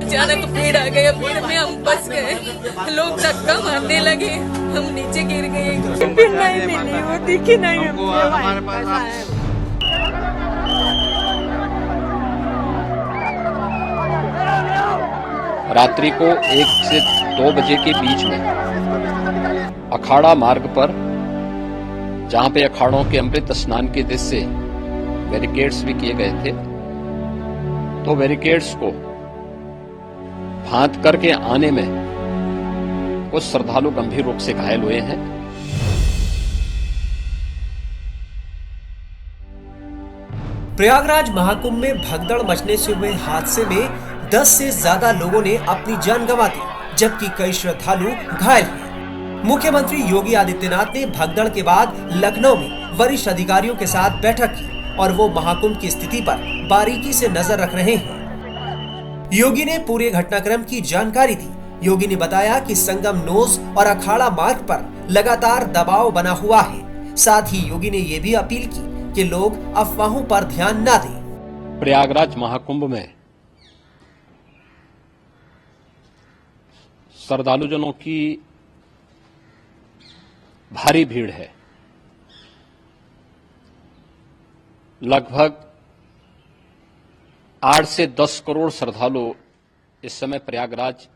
अचानक भीड़ आ गई, भीड़ में हम फंस गए, लोग धक्का मारने लगे, हम नीचे गिर गए। फिर नहीं मिली, वो दिखी नहीं हमको। हमारे पास रात्रि को 1 से 2 बजे के बीच में अखाड़ा मार्ग पर, जहां पे अखाड़ों के अमृत स्नान के दृश्य से बैरिकेड्स भी किए गए थे, तो बैरिकेड्स को फांद करके आने में कुछ श्रद्धालु गंभीर रूप से घायल हुए हैं। प्रयागराज महाकुंभ में भगदड़ मचने से हुए हादसे में 10 से ज्यादा लोगों ने अपनी जान गंवा दी, जबकि कई श्रद्धालु घायल हुए। मुख्यमंत्री योगी आदित्यनाथ ने भगदड़ के बाद लखनऊ में वरिष्ठ अधिकारियों के साथ बैठक की और वो महाकुंभ की स्थिति पर बारीकी से नजर रख रहे हैं। योगी ने पूरे घटनाक्रम की जानकारी दी। योगी ने बताया कि संगम नोज और अखाड़ा मार्ग पर लगातार दबाव बना हुआ है। साथ ही योगी ने ये भी अपील की कि लोग अफवाहों पर ध्यान न दें। प्रयागराज महाकुंभ में श्रद्धालुजनों की भारी भीड़ है। लगभग 8 से 10 करोड़ श्रद्धालु इस समय प्रयागराज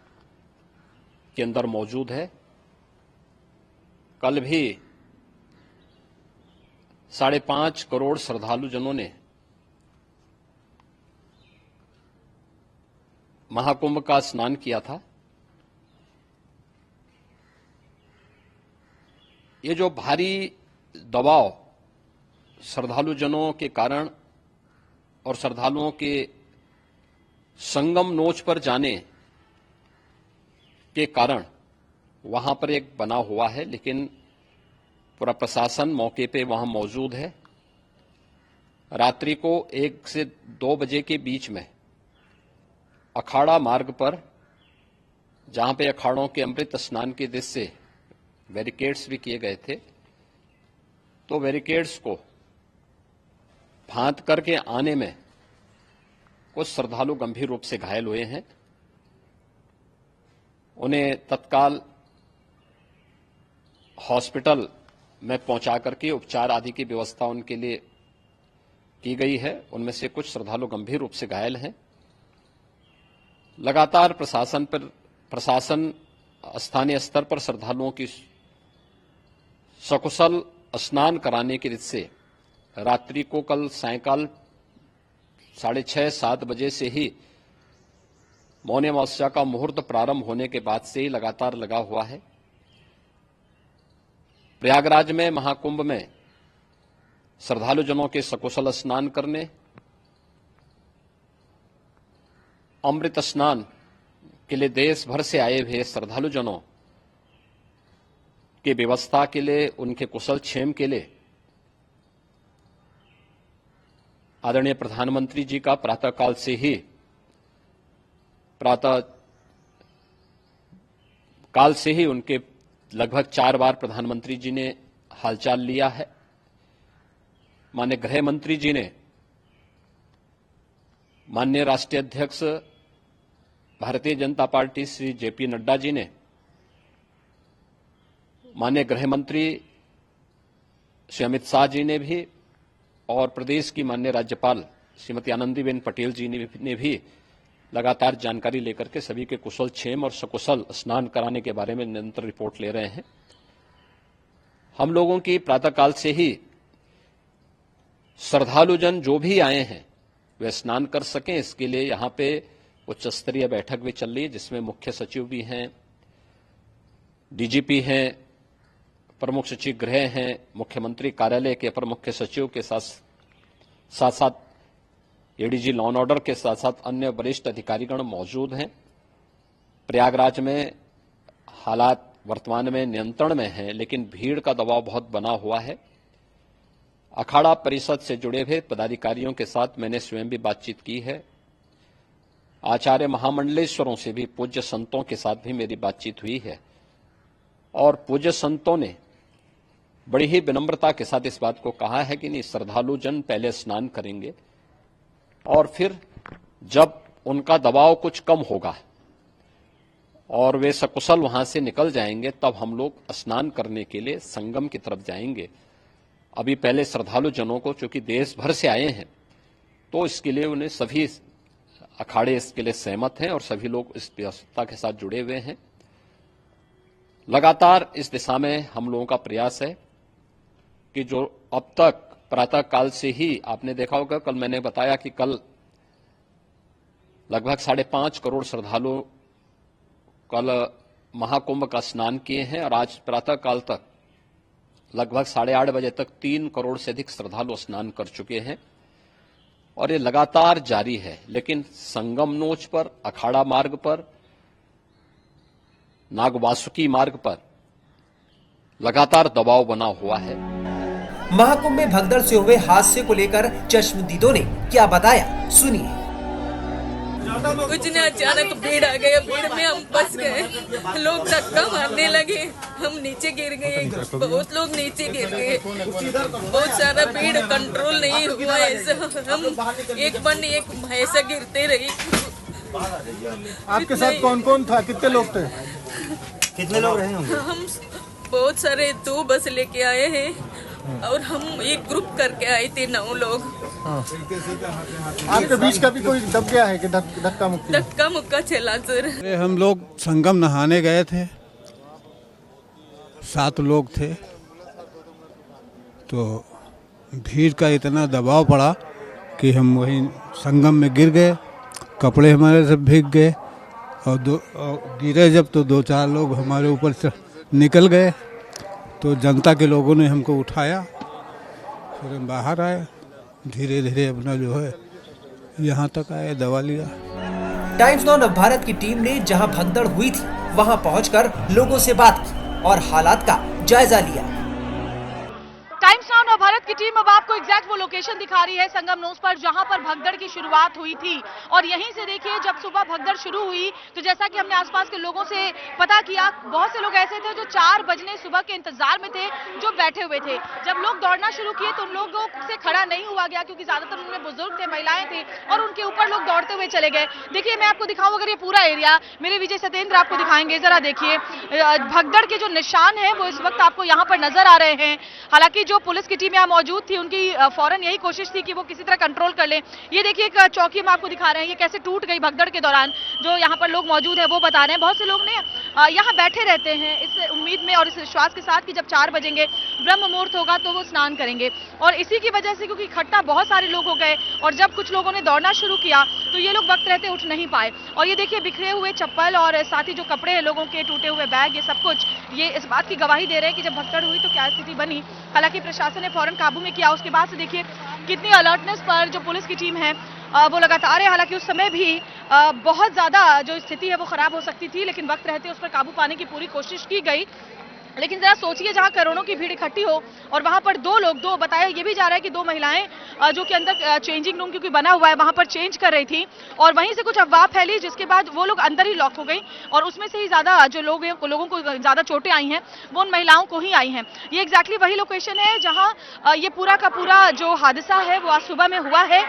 के अंदर मौजूद है। कल भी 5.5 करोड़ श्रद्धालुजनों ने महाकुंभ का स्नान किया था। ये जो भारी दबाव श्रद्धालुजनों के कारण और श्रद्धालुओं के संगम नोच पर जाने के कारण वहां पर एक बना हुआ है, लेकिन पूरा प्रशासन मौके पे वहां मौजूद है। रात्रि को 1 से 2 बजे के बीच में अखाड़ा मार्ग पर, जहां पे अखाड़ों के अमृत स्नान के दृश्य से बैरिकेड्स भी किए गए थे, तो बैरिकेड्स को फांद करके आने में कुछ श्रद्धालु गंभीर रूप से घायल हुए हैं। उन्हें तत्काल हॉस्पिटल में पहुंचा करके उपचार आदि की व्यवस्था उनके लिए की गई है। उनमें से कुछ श्रद्धालु गंभीर रूप से घायल हैं। लगातार प्रशासन स्थानीय स्तर पर श्रद्धालुओं की सकुशल स्नान कराने के दृष्टि से रात्रि को कल सायंकाल 6:30-7 बजे से ही मौनी अमावस्या का मुहूर्त प्रारंभ होने के बाद से ही लगातार लगा हुआ है। प्रयागराज में महाकुंभ में श्रद्धालुजनों के सकुशल स्नान करने, अमृत स्नान के लिए देश भर से आए हुए श्रद्धालुजनों की व्यवस्था के लिए, उनके कुशल क्षेम के लिए आदरणीय प्रधानमंत्री जी का प्रातःकाल से ही उनके लगभग 4 बार प्रधानमंत्री जी ने हालचाल लिया है। माननीय गृह मंत्री जी ने, माननीय राष्ट्रीय अध्यक्ष भारतीय जनता पार्टी श्री जेपी नड्डा जी ने, माननीय गृह मंत्री श्री अमित शाह जी ने भी, और प्रदेश की माननीय राज्यपाल श्रीमती आनंदीबेन पटेल जी ने भी लगातार जानकारी लेकर के सभी के कुशल क्षेम और सकुशल स्नान कराने के बारे में निरंतर रिपोर्ट ले रहे हैं। हम लोगों की प्रातःकाल से ही श्रद्धालुजन जो भी आए हैं वे स्नान कर सकें, इसके लिए यहां पे उच्च स्तरीय बैठक भी चल रही है, जिसमें मुख्य सचिव भी हैं, डीजीपी हैं, प्रमुख सचिव गृह हैं, मुख्यमंत्री कार्यालय के अपर मुख्य सचिव के साथ एडीजी लॉ एंड ऑर्डर के साथ साथ अन्य वरिष्ठ अधिकारीगण मौजूद हैं। प्रयागराज में हालात वर्तमान में नियंत्रण में हैं, लेकिन भीड़ का दबाव बहुत बना हुआ है। अखाड़ा परिषद से जुड़े हुए पदाधिकारियों के साथ मैंने स्वयं भी बातचीत की है। आचार्य महामंडलेश्वरों से भी, पूज्य संतों के साथ भी मेरी बातचीत हुई है, और पूज्य संतों ने बड़ी ही विनम्रता के साथ इस बात को कहा है कि नहीं, श्रद्धालु जन पहले स्नान करेंगे और फिर जब उनका दबाव कुछ कम होगा और वे सकुशल वहां से निकल जाएंगे, तब हम लोग स्नान करने के लिए संगम की तरफ जाएंगे। अभी पहले श्रद्धालु जनों को, चूंकि देश भर से आए हैं, तो इसके लिए उन्हें सभी अखाड़े इसके लिए सहमत हैं और सभी लोग इस व्यवस्था के साथ जुड़े हुए हैं। लगातार इस दिशा में हम लोगों का प्रयास है कि जो अब तक प्रातः काल से ही आपने देखा होगा, कल मैंने बताया कि कल लगभग 5.5 करोड़ श्रद्धालु कल महाकुंभ का स्नान किए हैं और आज प्रातः काल तक लगभग 8:30 बजे तक 3 करोड़ से अधिक श्रद्धालु स्नान कर चुके हैं और ये लगातार जारी है। लेकिन संगम नोच पर, अखाड़ा मार्ग पर, नागवासुकी मार्ग पर लगातार दबाव बना हुआ है। महाकुंभ में भगदड़ से हुए हादसे को लेकर चश्मदीदों ने क्या बताया, सुनिए। कुछ नहीं, अचानक भीड़ आ गई, भीड़ में हम फंस गए, लोग धक्का मारने लगे, हम नीचे गिर गए, बहुत लोग नीचे गिर गए, बहुत सारा भीड़ कंट्रोल नहीं हुआ, ऐसा हम एक बन एक ऐसा गिरते रही। आपके साथ कौन कौन था, कितने लोग थे? कितने लोग रहे होंगे? हम बहुत सारे 2 बस लेके आए हैं और हम एक ग्रुप करके आए थे 9 लोग। आपके बीच का भी कोई दब गया है कि धक्का मुक्की? धक्का मुक्का चला सर। हम लोग संगम नहाने गए थे, 7 लोग थे, तो भीड़ का इतना दबाव पड़ा कि हम वहीं संगम में गिर गए, कपड़े हमारे सब भीग गए और गिरे जब तो 2-4 लोग हमारे ऊपर से निकल गए, तो जनता के लोगों ने हमको उठाया, फिर हम बाहर आए, धीरे धीरे अपना जो है यहाँ तक आए, दवा लिया। टाइम्स नाउ नवभारत की टीम ने जहां भगदड़ हुई थी वहां पहुंचकर लोगों से बात की और हालात का जायजा लिया। टाइम्स नाउ नवभारत की टीम अब आपको एग्जैक्ट वो लोकेशन दिखा रही है संगम नोस पर, जहां पर भगदड़ की शुरुआत हुई थी। और यहीं से देखिए, जब सुबह भगदड़ शुरू हुई तो जैसा कि हमने आसपास के लोगों से पता किया, बहुत से लोग ऐसे थे जो 4 बजने सुबह के इंतजार में थे, जो बैठे हुए थे। जब लोग दौड़ना शुरू किए तो उन लोगों से खड़ा नहीं हुआ गया, क्योंकि ज्यादातर उनमें बुजुर्ग थे, महिलाएं थी और उनके ऊपर लोग दौड़ते हुए चले गए। देखिए, मैं आपको दिखाऊं अगर ये पूरा एरिया, मेरे विजय सत्येंद्र आपको दिखाएंगे, जरा देखिए भगदड़ के जो निशान है वो इस वक्त आपको यहाँ पर नजर आ रहे हैं। हालांकि जो पुलिस की टीम यहाँ मौजूद थी, उनकी फौरन यही कोशिश थी कि वो किसी तरह कंट्रोल कर ले। ये देखिए एक चौकी हम आपको दिखा रहे हैं, ये कैसे टूट गई भगदड़ के दौरान। जो यहाँ पर लोग मौजूद है वो बता रहे हैं, बहुत से लोग ने यहाँ बैठे रहते हैं इस उम्मीद में और इस विश्वास के साथ कि जब 4 बजेंगे, ब्रह्म मुहूर्त होगा तो वो स्नान करेंगे। और इसी की वजह से, क्योंकि इकट्ठा बहुत सारे लोग हो गए और जब कुछ लोगों ने दौड़ना शुरू किया तो ये लोग वक्त रहते उठ नहीं पाए। और ये देखिए बिखरे हुए चप्पल और साथ ही जो कपड़े हैं लोगों के, टूटे हुए बैग, ये सब कुछ ये इस बात की गवाही दे रहे हैं कि जब भगदड़ हुई तो क्या स्थिति बनी। हालांकि प्रशासन ने फौरन काबू में किया। उसके बाद से देखिए कितनी अलर्टनेस पर जो पुलिस की टीम है वो लगातार है। हालांकि उस समय भी बहुत ज्यादा जो स्थिति है वो खराब हो सकती थी, लेकिन वक्त रहते उस पर काबू पाने की पूरी कोशिश की गई। लेकिन जरा सोचिए, जहां करोड़ों की भीड़ इकट्ठी हो और वहां पर 2 लोग, बताया ये भी जा रहा है कि 2 महिलाएं जो कि अंदर चेंजिंग रूम क्योंकि बना हुआ है वहां पर चेंज कर रही थी और वहीं से कुछ अफवाह फैली, जिसके बाद वो लोग अंदर ही लॉक हो गई और उसमें से ही ज्यादा जो लोगों को ज्यादा चोटें आई हैं वो उन महिलाओं को ही आई हैं। ये एग्जैक्टली वही लोकेशन है जहाँ ये पूरा का पूरा जो हादसा है वो आज सुबह में हुआ है।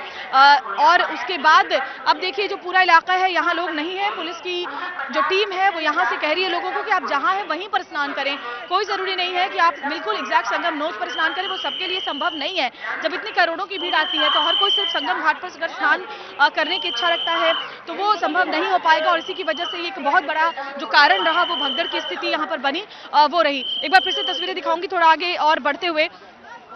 और उसके बाद अब देखिए जो पूरा इलाका है यहाँ लोग नहीं है। पुलिस की जो टीम है वो यहाँ से कह रही है लोगों को कि आप जहाँ है वहीं पर स्नान करें, कोई जरूरी नहीं है कि आप बिल्कुल एग्जैक्ट संगम नोच पर स्नान करें, वो सबके लिए संभव नहीं है। जब इतनी करोड़ों की भीड़ आती है तो हर कोई सिर्फ संगम घाट पर अगर स्नान करने की इच्छा रखता है तो वो संभव नहीं हो पाएगा और इसी की वजह से एक बहुत बड़ा जो कारण रहा वो भगदड़ की स्थिति यहाँ पर बनी वो रही। एक बार फिर से तस्वीरें दिखाऊंगी थोड़ा आगे और बढ़ते हुए।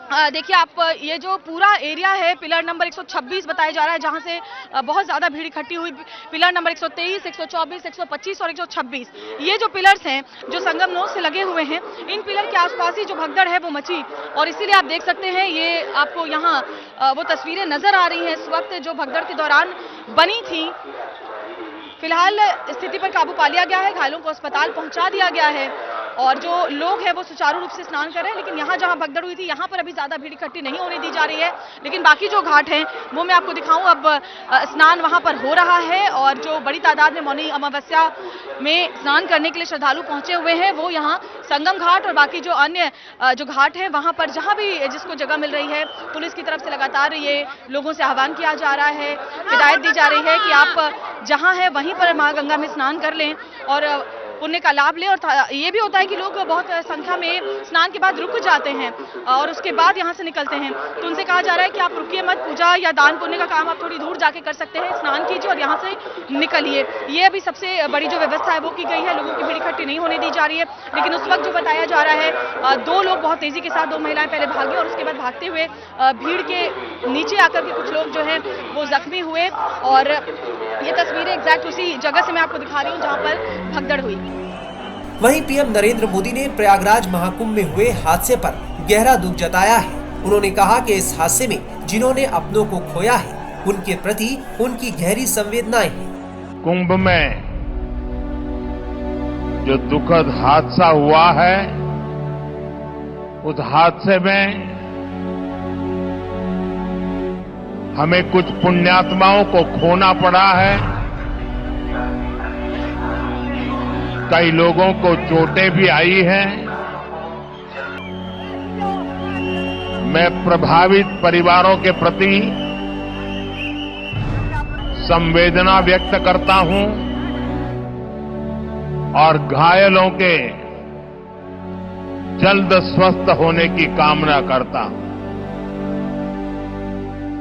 देखिए आप, ये जो पूरा एरिया है पिलर नंबर 126 बताया जा रहा है, जहां से बहुत ज्यादा भीड़ इकट्ठी हुई। पिलर नंबर 123, 124, 125 और 126 ये जो पिलर्स हैं जो संगम नोच से लगे हुए हैं, इन पिलर के आसपास ही जो भगदड़ है वो मची और इसीलिए आप देख सकते हैं ये आपको यहाँ वो तस्वीरें नजर आ रही हैं इस वक्त जो भगदड़ के दौरान बनी थी। फिलहाल स्थिति पर काबू पा लिया गया है, घायलों को अस्पताल पहुंचा दिया गया है और जो लोग हैं वो सुचारू रूप से स्नान कर रहे हैं। लेकिन यहाँ जहाँ भगदड़ हुई थी यहाँ पर अभी ज्यादा भीड़ इकट्ठी नहीं होने दी जा रही है, लेकिन बाकी जो घाट हैं वो मैं आपको दिखाऊं। अब स्नान वहाँ पर हो रहा है और जो बड़ी तादाद में मौनी अमावस्या में स्नान करने के लिए श्रद्धालु पहुंचे हुए हैं वो यहाँ संगम घाट और बाकी जो अन्य जो घाट है वहाँ पर जहाँ भी जिसको जगह मिल रही है पुलिस की तरफ से लगातार ये लोगों से आह्वान किया जा रहा है, हिदायत दी जा रही है कि आप जहां है वहीं पर मां गंगा में स्नान कर लें और पुण्य का लाभ लें। और ये भी होता है कि लोग बहुत संख्या में स्नान के बाद रुक जाते हैं और उसके बाद यहाँ से निकलते हैं, तो उनसे कहा जा रहा है कि आप रुकिए मत, पूजा या दान पुण्य का काम आप थोड़ी दूर जाके कर सकते हैं, स्नान कीजिए और यहाँ से निकलिए। ये अभी सबसे बड़ी जो व्यवस्था है वो की गई है, लोगों की भीड़ इकट्ठी नहीं होने दी जा रही है। लेकिन उस वक्त जो बताया जा रहा है 2 लोग बहुत तेजी के साथ, 2 महिलाएं पहले भागे और उसके बाद भागते हुए भीड़ के नीचे आकर के कुछ लोग जो है वो जख्मी हुए। और ये तस्वीरें एग्जैक्ट उसी जगह से मैं आपको दिखा रही हूँ जहाँ पर भगदड़ हुई। वहीं पीएम नरेंद्र मोदी ने प्रयागराज महाकुंभ में हुए हादसे पर गहरा दुख जताया है। उन्होंने कहा कि इस हादसे में जिन्होंने अपनों को खोया है उनके प्रति उनकी गहरी संवेदनाएं हैं। कुंभ में जो दुखद हादसा हुआ है, उस हादसे में हमें कुछ पुण्यात्माओं को खोना पड़ा है, कई लोगों को चोटें भी आई हैं। मैं प्रभावित परिवारों के प्रति संवेदना व्यक्त करता हूं और घायलों के जल्द स्वस्थ होने की कामना करता हूं।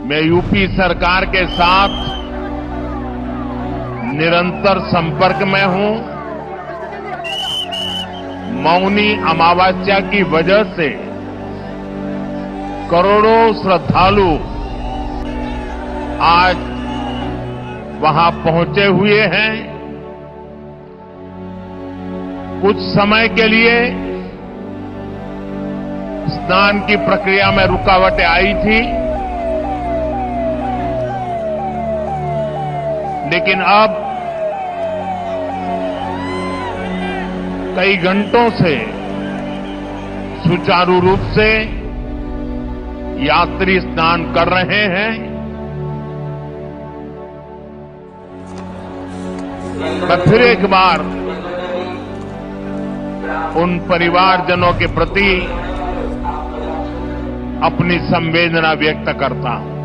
मैं यूपी सरकार के साथ निरंतर संपर्क में हूं। मौनी अमावस्या की वजह से करोड़ों श्रद्धालु आज वहां पहुंचे हुए हैं। कुछ समय के लिए स्नान की प्रक्रिया में रुकावटें आई थी, लेकिन अब कई घंटों से सुचारू रूप से यात्री स्नान कर रहे हैं। मैं फिर एक बार उन परिवारजनों के प्रति अपनी संवेदना व्यक्त करता हूं।